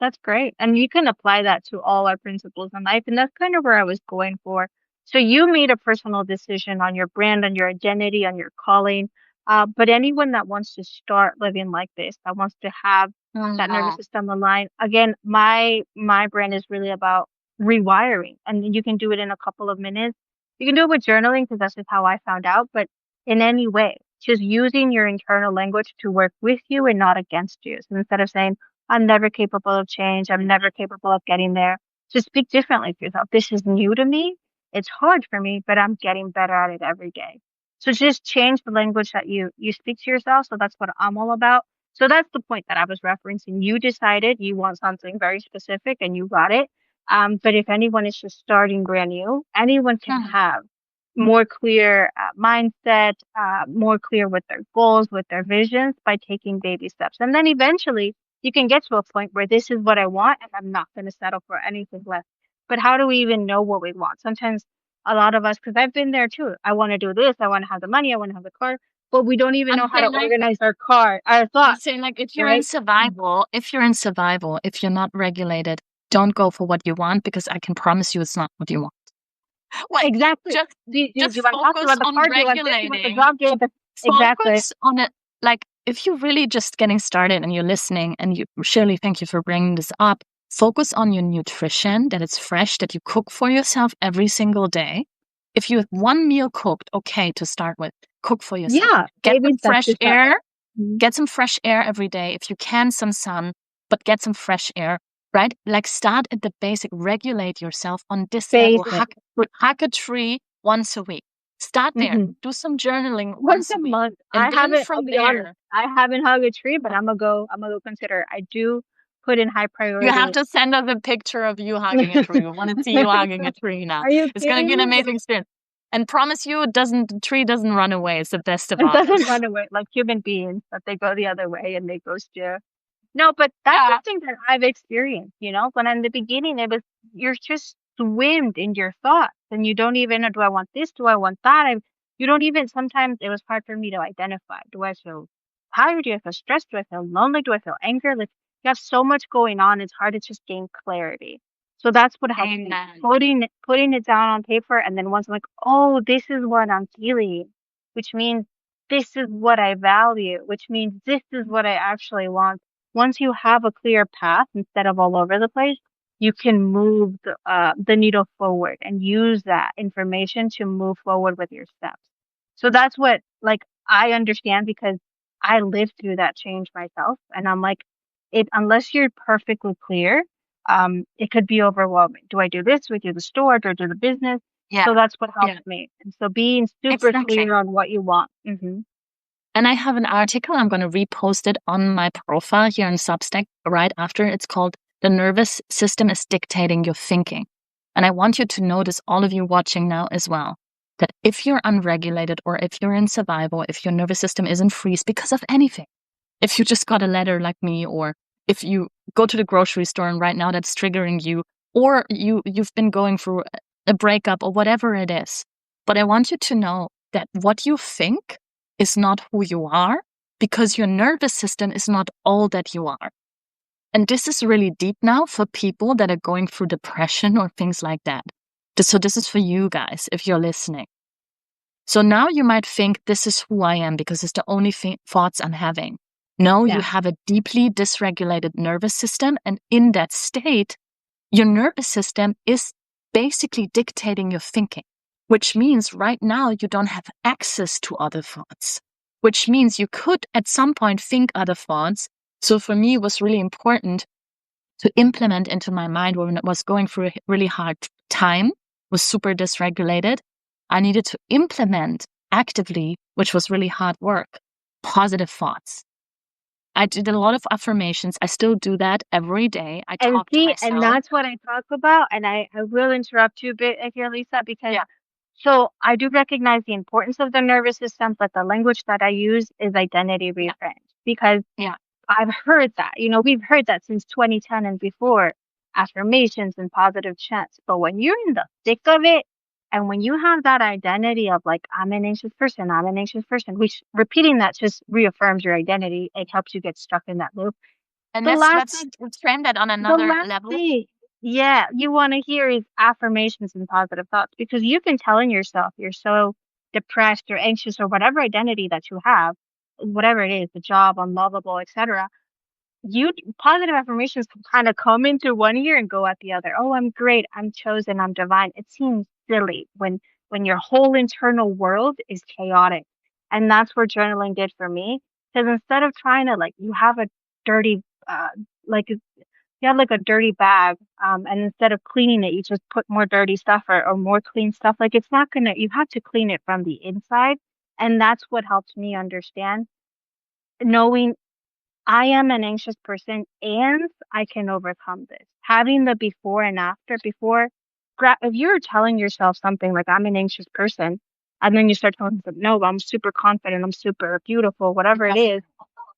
Speaker 2: That's great. And you can apply that to all our principles in life. And that's kind of where I was going for. So you made a personal decision on your brand, on your identity, on your calling. But anyone that wants to start living like this, that wants to have that nervous system aligned, again, my brand is really about rewiring. And you can do it in a couple of minutes. You can do it with journaling because that's just how I found out. But in any way, just using your internal language to work with you and not against you. So instead of saying, I'm never capable of change. I'm never capable of getting there. Just speak differently to yourself. This is new to me. It's hard for me, but I'm getting better at it every day. So just change the language that you speak to yourself. So that's what I'm all about. So that's the point that I was referencing. You decided you want something very specific and you got it. But if anyone is just starting brand new, anyone can have more clear mindset, more clear with their goals, with their visions by taking baby steps. And then eventually you can get to a point where this is what I want and I'm not going to settle for anything less. But how do we even know what we want? Sometimes a lot of us, because I've been there too. I want to do this. I want to have the money. I want to have the car, but we don't even
Speaker 1: I'm
Speaker 2: know how to
Speaker 1: saying like,
Speaker 2: organize our
Speaker 1: I'm
Speaker 2: thoughts,
Speaker 1: saying like, if you're in
Speaker 2: right?
Speaker 1: survival, if you're not regulated, don't go for what you want because I can promise you it's not what you want. Like,
Speaker 2: Exactly.
Speaker 1: just
Speaker 2: Do
Speaker 1: just
Speaker 2: you want the house? Do you
Speaker 1: focus
Speaker 2: want the
Speaker 1: on
Speaker 2: car? Do you want this? Do you want the
Speaker 1: regulating.
Speaker 2: job? Do you want the... Exactly.
Speaker 1: Focus on it. Like if you're really just getting started and you're listening and you, Shirley, thank you for bringing this up. Focus on your nutrition, that it's fresh, that you cook for yourself every single day. If you have one meal cooked, okay, to start with, cook for yourself.
Speaker 2: Yeah.
Speaker 1: Get
Speaker 2: Baby
Speaker 1: some
Speaker 2: steps
Speaker 1: fresh
Speaker 2: to start.
Speaker 1: air.
Speaker 2: Mhm.
Speaker 1: Get some fresh air every day. If you can, some sun, but get some fresh air, right? Like start at the basic, regulate yourself on this level.
Speaker 2: Basic.
Speaker 1: Hack a tree once a week. Start there.
Speaker 2: Mhm.
Speaker 1: Do some journaling
Speaker 2: Once
Speaker 1: once a
Speaker 2: a
Speaker 1: week.
Speaker 2: month.
Speaker 1: And
Speaker 2: I
Speaker 1: then
Speaker 2: haven't, I'll
Speaker 1: from
Speaker 2: be honest,
Speaker 1: there,
Speaker 2: I haven't hugged a tree, but I'm gonna go consider it. I do put in high
Speaker 1: you have
Speaker 2: priority.
Speaker 1: to send us a picture of you hugging a tree. We want to see you hugging a tree now.
Speaker 2: Are you
Speaker 1: It's going to be
Speaker 2: kidding
Speaker 1: an
Speaker 2: me?
Speaker 1: amazing experience. And promise you, the tree doesn't run away. It's the best of
Speaker 2: It doesn't
Speaker 1: honors.
Speaker 2: run away like human beings, but they go the other way and they go steer. No, but that's
Speaker 1: Yeah.
Speaker 2: something that I've experienced, you know, when in the beginning it was, you're just swimmed in your thoughts and you don't even know, do I want this? Do I want that? You don't even, sometimes it was hard for me to identify. Do I feel tired? Do I feel stressed? Do I feel lonely? Do I feel anger? Like you have so much going on. It's hard to just gain clarity. So that's what helps me.
Speaker 1: Amen.
Speaker 2: Putting it down on paper. And then once I'm like, oh, this is what I'm feeling, which means this is what I value, which means this is what I actually want. Once you have a clear path instead of all over the place, you can move the needle forward and use that information to move forward with your steps. So that's what, like, I understand because I lived through that change myself. And I'm like, unless you're perfectly clear, it could be overwhelming. Do I do this? Do I do the store? Do I do the business?
Speaker 1: Yeah.
Speaker 2: So that's what
Speaker 1: Yeah.
Speaker 2: helps me. And so being super
Speaker 1: Exactly.
Speaker 2: clear on what you want. Mm-hmm.
Speaker 1: And I have an article, I'm going to repost it on my profile here in Substack right after. It's called The Nervous System is Dictating Your Thinking. And I want you to notice, all of you watching now as well, that if you're unregulated or if you're in survival, if your nervous system is in freeze because of anything, if you just got a letter like me, or if you go to the grocery store and right now that's triggering you, or you've been going through a breakup or whatever it is. But I want you to know that what you think is not who you are, because your nervous system is not all that you are. And this is really deep now for people that are going through depression or things like that. So this is for you guys, if you're listening. So now you might think this is who I am because it's the only thoughts I'm having. No, you have a deeply dysregulated nervous system. And in that state, your nervous system is basically dictating your thinking, which means right now you don't have access to other thoughts, which means you could at some point think other thoughts. So for me, it was really important to implement into my mind when it was going through a really hard time, was super dysregulated. I needed to implement actively, which was really hard work, positive thoughts. I did a lot of affirmations. I still do that every day. I
Speaker 2: And
Speaker 1: talk to
Speaker 2: see, and
Speaker 1: myself.
Speaker 2: that's what I talk about. And I will interrupt you a bit here, Lisa, because
Speaker 1: Yeah.
Speaker 2: so I do recognize the importance of the nervous system, but the language that I use is identity reframe because
Speaker 1: Yeah.
Speaker 2: I've heard that. We've heard that since 2010 and before, affirmations and positive chants. But when you're in the thick of it, and when you have that identity of like, I'm an anxious person, which repeating that just reaffirms your identity. It helps you get stuck in that loop.
Speaker 1: And
Speaker 2: The
Speaker 1: let's
Speaker 2: last
Speaker 1: let's
Speaker 2: thing
Speaker 1: let's frame that on
Speaker 2: the
Speaker 1: another
Speaker 2: last
Speaker 1: level.
Speaker 2: thing, yeah, you want to hear is affirmations and positive thoughts because you've been telling yourself you're so depressed or anxious or whatever identity that you have, whatever it is, the job, unlovable, etc. You positive affirmations can kind of come into one ear and go out the other. Oh, I'm great, I'm chosen, I'm divine. It seems silly when your whole internal world is chaotic, and that's where journaling did for me. Because instead of trying to like, you have a dirty, like you had like a dirty bag, and instead of cleaning it, you just put more dirty stuff or more clean stuff. Like it's not gonna, you have to clean it from the inside. And that's what helped me understand knowing I am an anxious person and I can overcome this. Having the before and after, if you're telling yourself something like I'm an anxious person, and then you start telling yourself, no, I'm super confident, I'm super beautiful, whatever it is,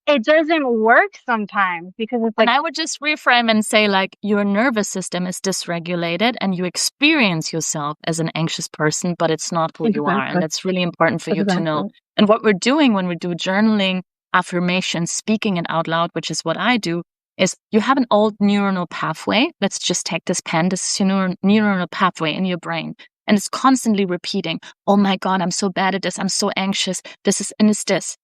Speaker 2: it doesn't work sometimes because it's
Speaker 1: And
Speaker 2: like,
Speaker 1: I would just reframe and say, like, your nervous system is dysregulated and you experience yourself as an anxious person, but it's not who you are. And
Speaker 2: exactly,
Speaker 1: that's really important for you to know.
Speaker 2: exactly.
Speaker 1: And what we're doing when we do journaling, affirmations, speaking it out loud, which is what I do, is you have an old neuronal pathway. Let's just take this pen. This is your neuronal pathway in your brain. And it's constantly repeating, oh my God, I'm so bad at this. I'm so anxious. It's this.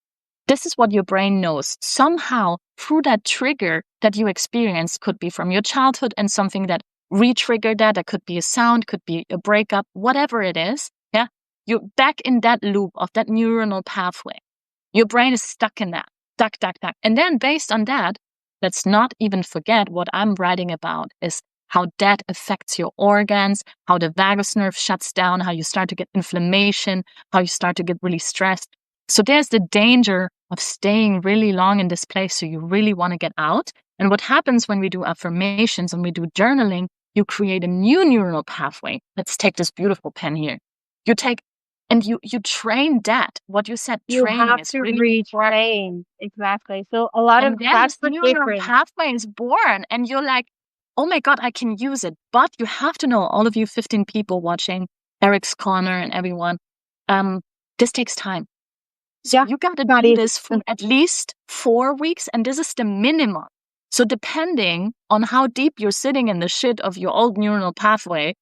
Speaker 1: This is what your brain knows. Somehow, through that trigger that you experience, could be from your childhood and something that re-triggered that. That could be a sound, could be a breakup, whatever it is. Yeah, you're back in that loop of that neuronal pathway. Your brain is stuck in that, stuck. And then based on that, let's not even forget what I'm writing about is how that affects your organs, how the vagus nerve shuts down, how you start to get inflammation, how you start to get really stressed. So there's the danger of staying really long in this place. So you really want to get out. And what happens when we do affirmations and we do journaling, you create a new neuronal pathway. Let's take this beautiful pen here. You take and you train that. What you said,
Speaker 2: You
Speaker 1: training
Speaker 2: have
Speaker 1: is
Speaker 2: to
Speaker 1: really important.
Speaker 2: retrain. Exactly. So a lot of
Speaker 1: And then
Speaker 2: that's
Speaker 1: this
Speaker 2: the
Speaker 1: neuronal
Speaker 2: difference.
Speaker 1: pathway is born, and you're like, oh my God, I can use it. But you have to know, all of you 15 people watching, Eric's Corner and everyone, this takes time. So
Speaker 2: Yeah,
Speaker 1: you got to
Speaker 2: not
Speaker 1: do
Speaker 2: easy.
Speaker 1: this for at least 4 weeks, and this is the minimum. So depending on how deep you're sitting in the shit of your old neuronal pathway,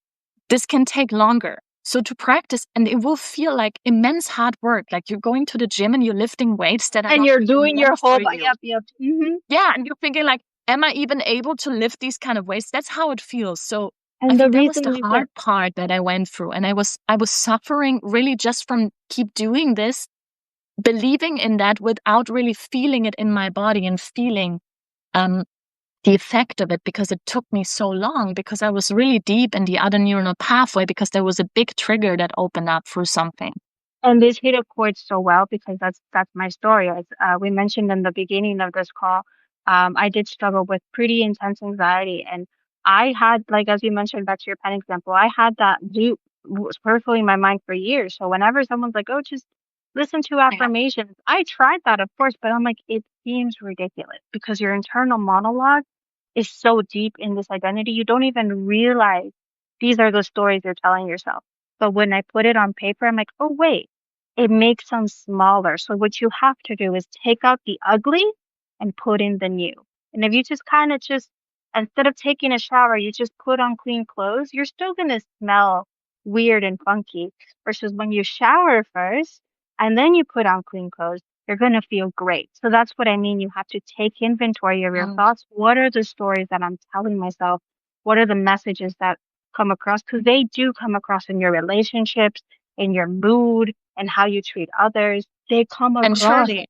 Speaker 1: this can take longer. So to practice, and it will feel like immense hard work, like you're going to the gym and you're lifting weights that are
Speaker 2: And
Speaker 1: not
Speaker 2: you're
Speaker 1: even
Speaker 2: doing your
Speaker 1: meant
Speaker 2: whole
Speaker 1: for
Speaker 2: body.
Speaker 1: you.
Speaker 2: Yep. Hmm.
Speaker 1: Yeah, and you're thinking like, am I even able to lift these kind of weights? That's how it feels. So I
Speaker 2: And the
Speaker 1: think that was
Speaker 2: reason
Speaker 1: the
Speaker 2: you get
Speaker 1: hard part that I went through. And I was suffering really just from keep doing this, believing in that without really feeling it in my body and feeling um the effect of it, because it took me so long, because I was really deep in the other neuronal pathway, because there was a big trigger that opened up through something.
Speaker 2: and this hit a chord so well because that's my story. As we mentioned in the beginning of this call, I did struggle with pretty intense anxiety, and I had, like, as you mentioned, back to your pen example, I had that loop was perfectly in my mind for years. So whenever someone's like, "Oh, just listen to
Speaker 1: Yeah.
Speaker 2: affirmations," I tried that, of course, but I'm like, it seems ridiculous because your internal monologue is so deep in this identity, you don't even realize these are the stories you're telling yourself. But when I put it on paper, I'm like, oh, wait, it makes them smaller. So what you have to do is take out the ugly and put in the new. And if you just kind of just, instead of taking a shower, you just put on clean clothes, you're still going to smell weird and funky. Versus when you shower first and then you put on clean clothes, you're going to feel great. So that's what I mean. You have to take inventory of your
Speaker 1: Mm.
Speaker 2: thoughts. What are the stories that I'm telling myself? What are the messages that come across? Because they do come across in your relationships, in your mood, and how you treat others. They come
Speaker 1: And
Speaker 2: across.
Speaker 1: Shirley,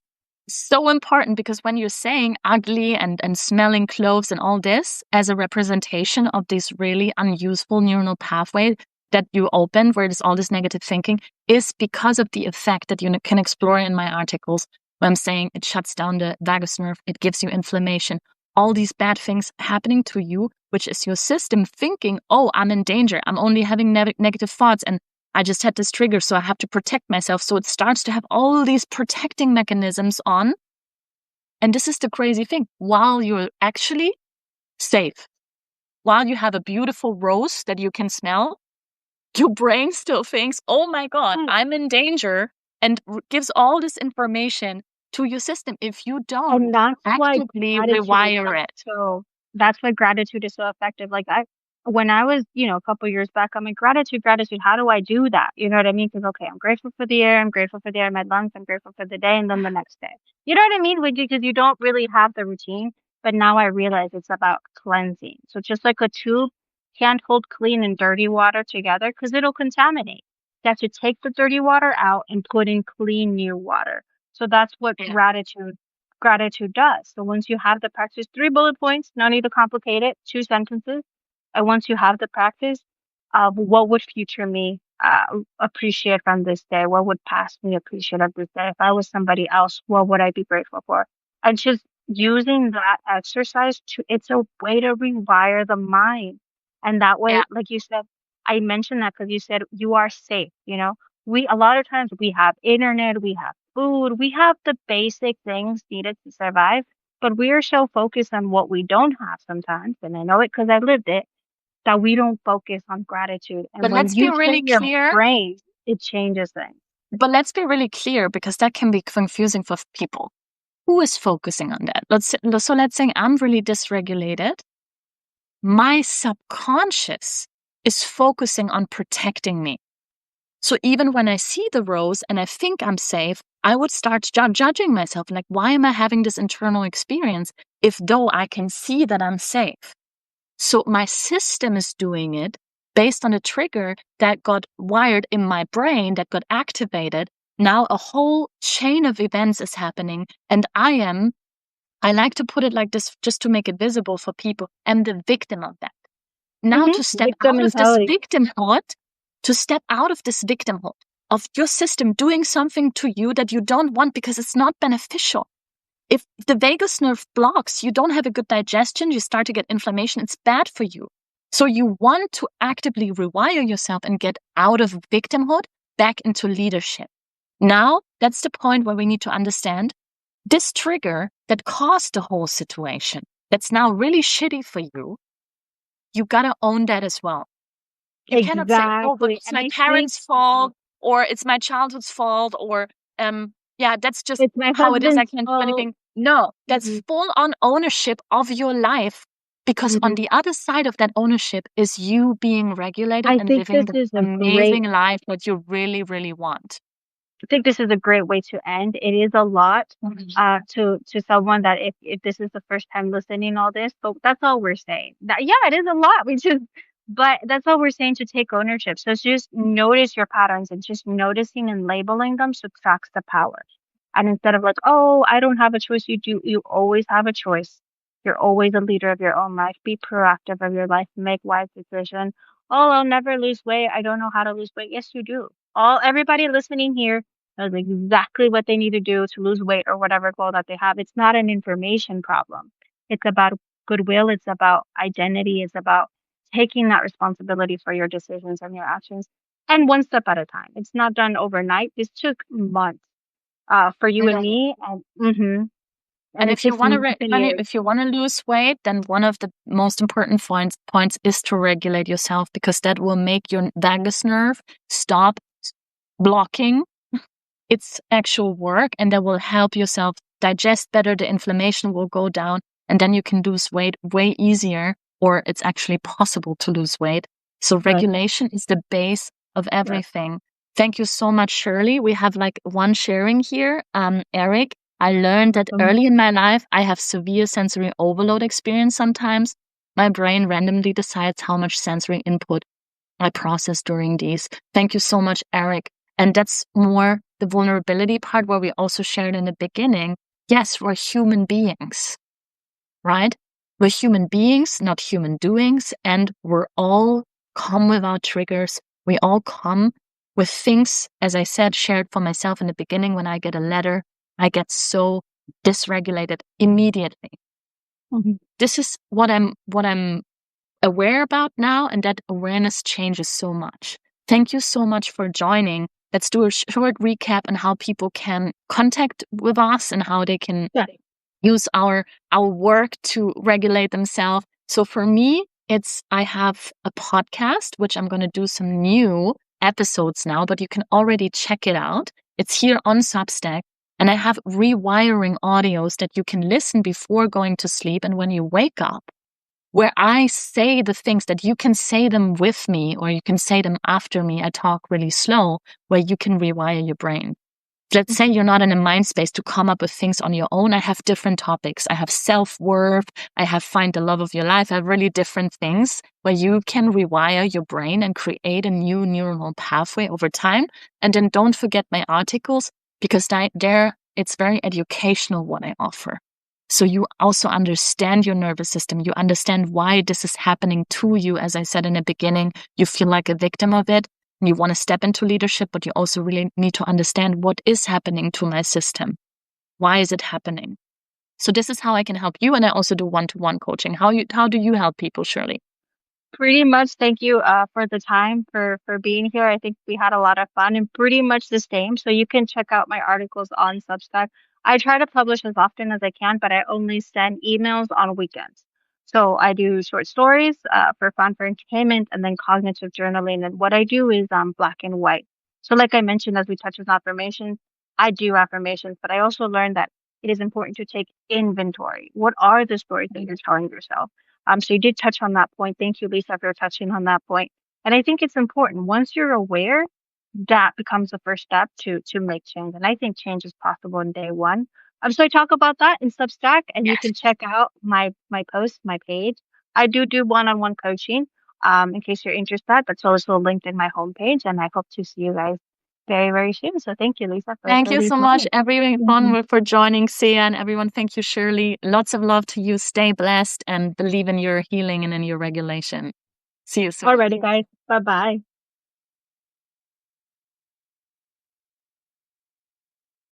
Speaker 1: so important because when you're saying ugly and smelling cloves and all this as a representation of this really unuseful neuronal pathway that you opened where there's all this negative thinking is because of the effect that you can explore in my articles where I'm saying it shuts down the vagus nerve, it gives you inflammation, all these bad things happening to you, which is your system thinking, oh, I'm in danger, I'm only having negative thoughts and I just had this trigger, so I have to protect myself. So it starts to have all these protecting mechanisms on. And this is the crazy thing. While you're actually safe, while you have a beautiful rose that you can smell, your brain still thinks, oh my God, I'm in danger, and gives all this information to your system if you
Speaker 2: And
Speaker 1: don't
Speaker 2: that's why
Speaker 1: actively
Speaker 2: gratitude
Speaker 1: rewire
Speaker 2: is
Speaker 1: it.
Speaker 2: so that's why gratitude is so effective. Like when I was, a couple years back, I'm like, gratitude, gratitude. How do I do that? You know what I mean? Because okay, I'm grateful for the air. I'm grateful for the air in my lungs. I'm grateful for the day, and then the next day. You know what I mean? Because you don't really have the routine. But now I realize it's about cleansing. So just like a tube can't hold clean and dirty water together because it'll contaminate. You have to take the dirty water out and put in clean new water. So that's what
Speaker 1: Yeah.
Speaker 2: gratitude does. So once you have the practice, 3 bullet points, no need to complicate it, 2 sentences. And once you have the practice of what would future me appreciate from this day? What would past me appreciate of this day? If I was somebody else, what would I be grateful for? And just using that exercise it's a way to rewire the mind. And that way,
Speaker 1: Yeah.
Speaker 2: like you said, I mentioned that because you said you are safe, a lot of times we have internet, we have food, we have the basic things needed to survive, but we are so focused on what we don't have sometimes, and I know it because I lived it, that we don't focus on gratitude. And
Speaker 1: But
Speaker 2: when
Speaker 1: let's be
Speaker 2: you
Speaker 1: really
Speaker 2: train your
Speaker 1: clear.
Speaker 2: brain, it changes things.
Speaker 1: But let's be really clear because that can be confusing for people. Who is focusing on that? Let's say I'm really dysregulated. My subconscious is focusing on protecting me. So even when I see the rose and I think I'm safe, I would start judging myself like, why am I having this internal experience if though I can see that I'm safe? So my system is doing it based on a trigger that got wired in my brain, that got activated. Now a whole chain of events is happening, and I like to put it like this just to make it visible for people. I'm the victim of that. Now to step
Speaker 2: Victim
Speaker 1: out of this
Speaker 2: mentality.
Speaker 1: victimhood, of your system doing something to you that you don't want because it's not beneficial. If the vagus nerve blocks, you don't have a good digestion, you start to get inflammation, it's bad for you. So you want to actively rewire yourself and get out of victimhood back into leadership. Now, that's the point where we need to understand this trigger that caused the whole situation, that's now really shitty for you, you gotta own that as well. You cannot say, oh, but
Speaker 2: Exactly.
Speaker 1: it's
Speaker 2: And
Speaker 1: my
Speaker 2: I think
Speaker 1: parents' fault or it's my childhood's fault or yeah, that's just
Speaker 2: it's my
Speaker 1: how it is. I
Speaker 2: husband's
Speaker 1: can't do
Speaker 2: fault.
Speaker 1: anything. No, that's
Speaker 2: Hmm.
Speaker 1: full on ownership of your life because on
Speaker 2: Hmm.
Speaker 1: the other side of that ownership is you being regulated
Speaker 2: I
Speaker 1: and
Speaker 2: think
Speaker 1: living
Speaker 2: this
Speaker 1: the
Speaker 2: is a great
Speaker 1: amazing life that you really, really want.
Speaker 2: I think this is a great way to end. It is a lot
Speaker 1: Mhm.
Speaker 2: to someone that if this is the first time listening all this, but that's all we're saying. That yeah, it is a lot. We just but that's all we're saying to take ownership. So just notice your patterns and just noticing and labeling them subtracts the power. And instead of like, oh, I don't have a choice, you always have a choice. You're always a leader of your own life. Be proactive of your life, make wise decisions. Oh, I'll never lose weight. I don't know how to lose weight. Yes, you do. Everybody listening here knows exactly what they need to do to lose weight or whatever goal that they have. It's not an information problem. It's about goodwill. It's about identity. It's about taking that responsibility for your decisions and your actions, and one step at a time. It's not done overnight. This took months for you and me, and
Speaker 1: And
Speaker 2: it
Speaker 1: if you
Speaker 2: takes
Speaker 1: want to
Speaker 2: months and years.
Speaker 1: if you want to lose weight, then one of the most important points is to regulate yourself, because that will make your vagus nerve stop blocking its actual work, and that will help yourself digest better. The inflammation will go down, and then you can lose weight way easier, or it's actually possible to lose weight. So
Speaker 2: Right.
Speaker 1: regulation is the base of
Speaker 2: Yeah.
Speaker 1: everything. Thank you so much, Shirley. We have like one sharing here. Eric, I learned that
Speaker 2: Um,
Speaker 1: early in my life, I have severe sensory overload experience sometimes. My brain randomly decides how much sensory input I process during these. Thank you so much, Eric. And that's more the vulnerability part where we also shared in the beginning. Yes, we're human beings, right? We're human beings, not human doings. And we're all come with our triggers. We all come with things, as I said, shared for myself in the beginning. When I get a letter, I get so dysregulated immediately.
Speaker 2: mhm.
Speaker 1: This is what I'm aware about now, and that awareness changes so much. Thank you so much for joining. Let's do a short recap on how people can contact with us and how they can
Speaker 2: Yeah.
Speaker 1: use our work to regulate themselves. So for me, I have a podcast, which I'm going to do some new episodes now, but you can already check it out. It's here on Substack. And I have rewiring audios that you can listen before going to sleep and when you wake up, where I say the things that you can say them with me, or you can say them after me. I talk really slow, where you can rewire your brain. Let's say you're not in a mind space to come up with things on your own. I have different topics. I have self-worth. I have find the love of your life. I have really different things where you can rewire your brain and create a new neuronal pathway over time. And then don't forget my articles, because it's very educational what I offer. So you also understand your nervous system. You understand why this is happening to you. As I said in the beginning, you feel like a victim of it. You want to step into leadership, but you also really need to understand what is happening to my system. Why is it happening? So this is how I can help you. And I also do one-to-one coaching. How do you help people, Shirley?
Speaker 2: Pretty much. Thank you for the time for being here. I think we had a lot of fun and pretty much the same. So you can check out my articles on Substack. I try to publish as often as I can, but I only send emails on weekends. So I do short stories for fun, for entertainment, and then cognitive journaling. And what I do is black and white. So like I mentioned, as we touch on affirmations, I do affirmations, but I also learned that it is important to take inventory. What are the stories that you're telling yourself? So you did touch on that point. Thank you, Lisa, for touching on that point. And I think it's important. Once you're aware, that becomes the first step to make change. And I think change is possible in day one. So I talk about that in Substack, and you
Speaker 1: Yes.
Speaker 2: can check out my post, my page. I do one-on-one coaching. In case you're interested, that's also linked in my homepage, and I hope to see you guys very, very soon. So thank you, Lisa,
Speaker 1: Thank
Speaker 2: for
Speaker 1: you
Speaker 2: these
Speaker 1: so much,
Speaker 2: moments.
Speaker 1: everyone, for joining, Sia, and everyone. Thank you, Shirley. Lots of love to you. Stay blessed and believe in your healing and in your regulation. See you soon.
Speaker 2: Alrighty, guys. Bye bye.